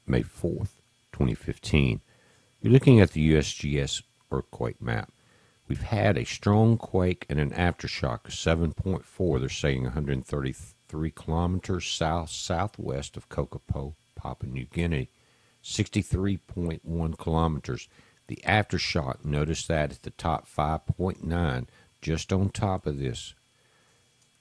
May 4th, 2015. You're looking at the USGS earthquake map. We've had a strong quake and an aftershock of 7.4. They're saying 133 kilometers south-southwest of Kokopo, Papua New Guinea, 63.1 kilometers. The aftershock, notice that at the top, 5.9, just on top of this.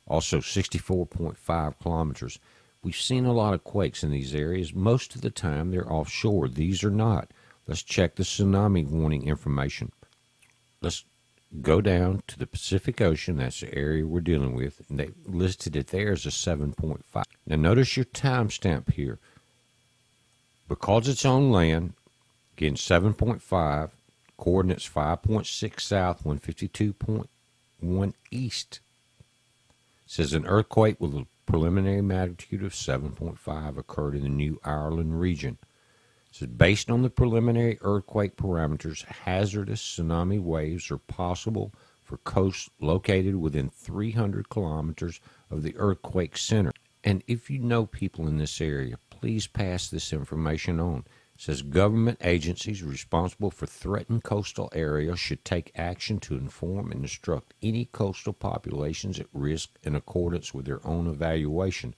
Also 64.5 kilometers. We've seen a lot of quakes in these areas. Most of the time they're offshore. These are not. Let's check the tsunami warning information. Let's go down to the Pacific Ocean. That's the area we're dealing with. And they listed it there as a 7.5. Now notice your timestamp here. Because it's on land, again 7.5, coordinates 5.6 south, 152.1 east. It says an earthquake with a preliminary magnitude of 7.5 occurred in the New Ireland region. It says based on the preliminary earthquake parameters, hazardous tsunami waves are possible for coasts located within 300 kilometers of the earthquake center. And if you know people in this area, please pass this information on. It says government agencies responsible for threatened coastal areas should take action to inform and instruct any coastal populations at risk in accordance with their own evaluation.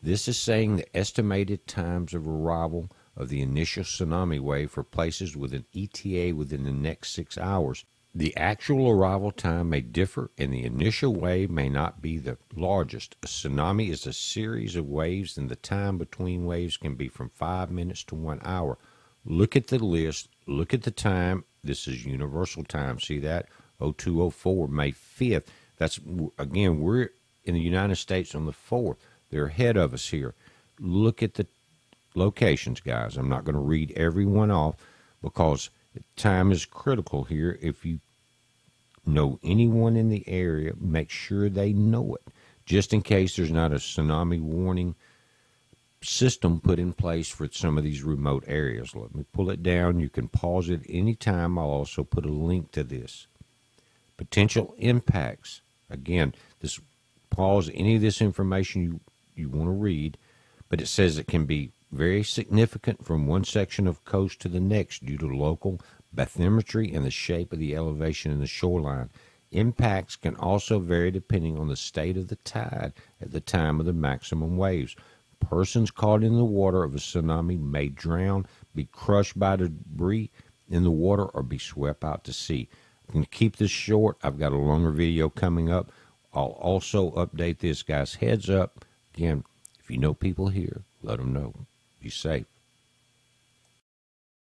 This is saying the estimated times of arrival of the initial tsunami wave for places with an ETA within the next 6 hours. The actual arrival time may differ, and the initial wave may not be the largest. A tsunami is a series of waves, and the time between waves can be from 5 minutes to 1 hour. Look at the list. Look at the time. This is universal time. See that? 0204, May 5th. That's, again, we're in the United States on the 4th. They're ahead of us here. Look at the locations, guys. I'm not going to read every one off because time is critical here. If you know anyone in the area, make sure they know it, just in case there's not a tsunami warning system put in place for some of these remote areas. Let me pull it down. You can pause it anytime. I'll also put a link to this. Potential impacts. Again, this pause any of this information you want to read, but it says it can be very significant from one section of coast to the next due to local bathymetry and the shape of the elevation in the shoreline. Impacts can also vary depending on the state of the tide at the time of the maximum waves. Persons caught in the water of a tsunami may drown, be crushed by debris in the water, or be swept out to sea. I'm going to keep this short. I've got a longer video coming up. I'll also update this, guys. Heads up. Again, if you know people here, let them know. Be safe.